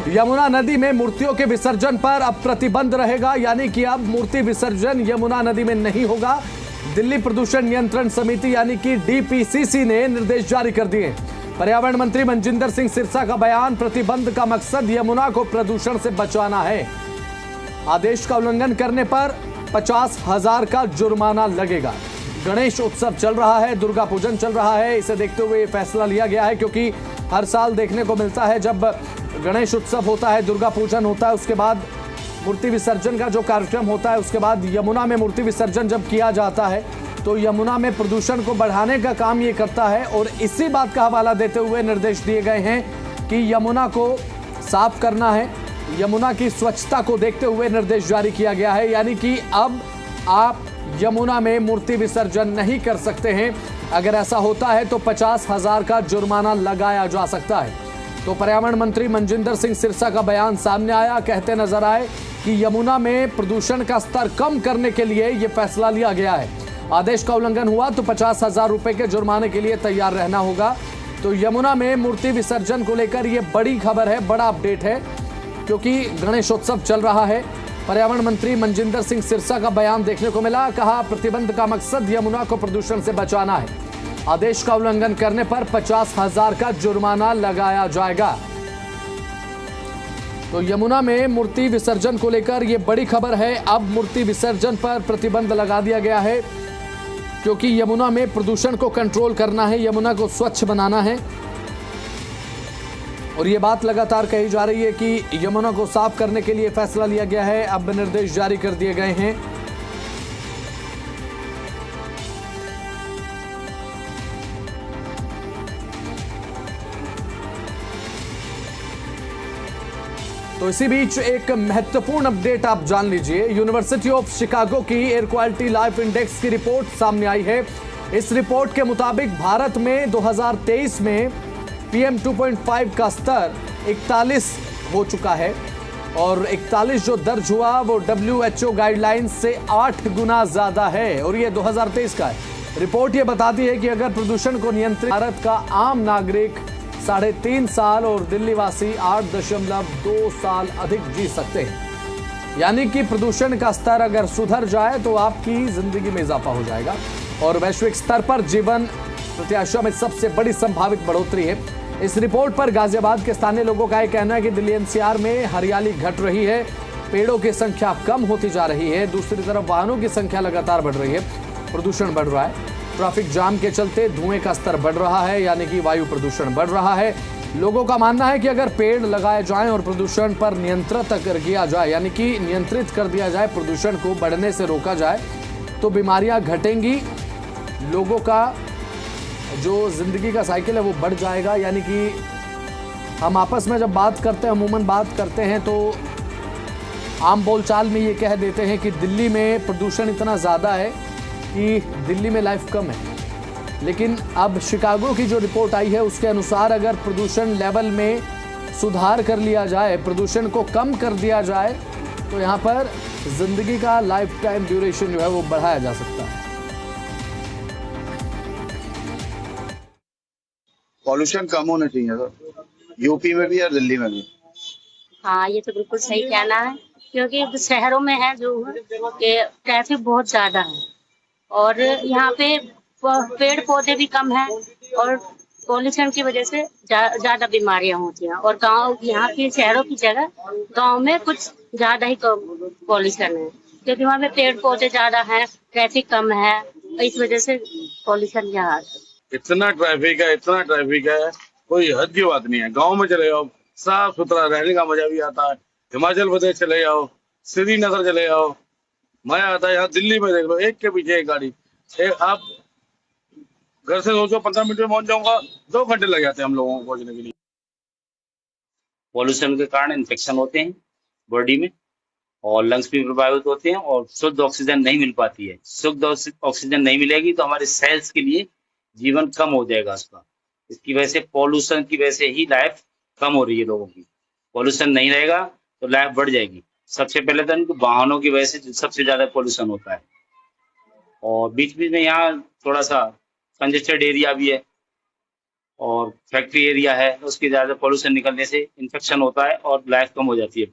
यमुना नदी में मूर्तियों के विसर्जन पर अब प्रतिबंध रहेगा, यानी कि अब मूर्ति विसर्जन यमुना नदी में नहीं होगा। दिल्ली प्रदूषण नियंत्रण समिति यानी कि डीपीसीसी ने निर्देश जारी कर दिए। पर्यावरण मंत्री मनजिंदर सिंह सिरसा का बयान, प्रतिबंध का मकसद यमुना को प्रदूषण से बचाना है। आदेश का उल्लंघन करने पर 50,000 का जुर्माना लगेगा। गणेश उत्सव चल रहा है, दुर्गा पूजन चल रहा है, इसे देखते हुए फैसला लिया गया है, क्योंकि हर साल देखने को मिलता है जब गणेश उत्सव होता है, दुर्गा पूजन होता है, उसके बाद मूर्ति विसर्जन का जो कार्यक्रम होता है, उसके बाद यमुना में मूर्ति विसर्जन जब किया जाता है तो यमुना में प्रदूषण को बढ़ाने का काम ये करता है। और इसी बात का हवाला देते हुए निर्देश दिए गए हैं कि यमुना को साफ करना है। यमुना की स्वच्छता को देखते हुए निर्देश जारी किया गया है, यानी कि अब आप यमुना में मूर्ति विसर्जन नहीं कर सकते हैं। अगर ऐसा होता है तो 50,000 का जुर्माना लगाया जा सकता है। तो पर्यावरण मंत्री मनजिंदर सिंह सिरसा का बयान सामने आया, कहते नजर आए कि यमुना में प्रदूषण का स्तर कम करने के लिए यह फैसला लिया गया है। आदेश का उल्लंघन हुआ तो 50,000 रुपए के जुर्माने के लिए तैयार रहना होगा। तो यमुना में मूर्ति विसर्जन को लेकर यह बड़ी खबर है, बड़ा अपडेट है, क्योंकि गणेशोत्सव चल रहा है। पर्यावरण मंत्री मनजिंदर सिंह सिरसा का बयान देखने को मिला, कहा प्रतिबंध का मकसद यमुना को प्रदूषण से बचाना है। आदेश का उल्लंघन करने पर 50,000 का जुर्माना लगाया जाएगा। तो यमुना में मूर्ति विसर्जन को लेकर यह बड़ी खबर है। अब मूर्ति विसर्जन पर प्रतिबंध लगा दिया गया है, क्योंकि यमुना में प्रदूषण को कंट्रोल करना है, यमुना को स्वच्छ बनाना है। और ये बात लगातार कही जा रही है कि यमुना को साफ करने के लिए फैसला लिया गया है। अब निर्देश जारी कर दिए गए हैं। तो इसी बीच एक महत्वपूर्ण अपडेट आप जान लीजिए। यूनिवर्सिटी ऑफ शिकागो की एयर क्वालिटी लाइफ इंडेक्स की रिपोर्ट सामने आई है। इस रिपोर्ट के मुताबिक भारत में 2023 में PM 2.5 का स्तर 41 हो चुका है, और 41 जो दर्ज हुआ वो WHO गाइडलाइंस से 8 गुना ज्यादा है, और ये 2023 का है। रिपोर्ट ये बताती है कि अगर प्रदूषण को नियंत्रित भारत का आम नागरिक 3.5 साल और दिल्ली वासी 8.2 साल अधिक जी सकते हैं। यानी कि प्रदूषण का स्तर अगर सुधर जाए तो आपकी जिंदगी में इजाफा हो जाएगा, और वैश्विक स्तर पर जीवन प्रत्याशियों में सबसे बड़ी संभावित बढ़ोतरी है। इस रिपोर्ट पर गाजियाबाद के स्थानीय लोगों का यह कहना है कि दिल्ली NCR में हरियाली घट रही है, पेड़ों की संख्या कम होती जा रही है, दूसरी तरफ वाहनों की संख्या लगातार बढ़ रही है, प्रदूषण बढ़ रहा है। ट्रैफिक जाम के चलते धुएं का स्तर बढ़ रहा है, यानी कि वायु प्रदूषण बढ़ रहा है। लोगों का मानना है कि अगर पेड़ लगाए जाएं और प्रदूषण पर नियंत्रित किया जाए, यानी कि नियंत्रित कर दिया जाए, प्रदूषण को बढ़ने से रोका जाए, तो बीमारियां घटेंगी, लोगों का जो जिंदगी का साइकिल है वो बढ़ जाएगा। यानी कि हम आपस में जब बात करते हैं, अमूमन बात करते हैं, तो आम बोलचाल में ये कह देते हैं कि दिल्ली में प्रदूषण इतना ज़्यादा है कि दिल्ली में लाइफ कम है। लेकिन अब शिकागो की जो रिपोर्ट आई है उसके अनुसार अगर प्रदूषण लेवल में सुधार कर लिया जाए, प्रदूषण को कम कर दिया जाए, तो यहाँ पर जिंदगी का लाइफ टाइम ड्यूरेशन जो है वो बढ़ाया जा सकता है। पॉल्यूशन कम होना चाहिए सर, यूपी में भी और दिल्ली में भी। हाँ, ये तो बिल्कुल सही कहना है, क्योंकि शहरों में है जो कि ट्रैफिक बहुत ज्यादा है, और यहाँ पे पेड़ पौधे भी कम है, और पॉल्यूशन की वजह से ज्यादा बीमारियां होती हैं। और गांव, यहाँ की शहरों की जगह गांव में कुछ ज्यादा ही पॉल्यूशन है, क्योंकि वहाँ पे पेड़ पौधे ज्यादा हैं, ट्रैफिक कम है, इस वजह से पॉल्यूशन यहाँ। इतना ट्रैफिक है, कोई हद की बात नहीं है। गांव में चले जाओ, साफ सुथरा रहने का मजा भी आता है। हिमाचल प्रदेश चले जाओ, श्रीनगर चले जाओ, मजा आता है। यहाँ दिल्ली में देख लो, एक के पीछे एक गाड़ी। आप घर से सोचो 15 मिनट में पहुंच जाऊंगा, 2 घंटे लग जाते हैं हम लोगों को पहुंचने के लिए। पॉल्यूशन के कारण इन्फेक्शन होते हैं बॉडी में, और लंग्स भी प्रभावित होते हैं, और शुद्ध ऑक्सीजन नहीं मिल पाती है। शुद्ध ऑक्सीजन नहीं मिलेगी तो हमारे सेल्स के लिए जीवन कम हो जाएगा उसका। इसकी वजह से, पॉल्यूशन की वजह से ही लाइफ कम हो रही है लोगों की। पॉल्यूशन नहीं रहेगा तो लाइफ बढ़ जाएगी। सबसे पहले तो इनको वाहनों की वजह से सबसे ज्यादा पॉल्यूशन होता है, और बीच बीच में यहाँ थोड़ा सा कंजेस्टेड एरिया भी है, और फैक्ट्री एरिया है, उसके ज़्यादा पोल्यूशन निकलने से इन्फेक्शन होता है और लाइफ कम हो जाती है।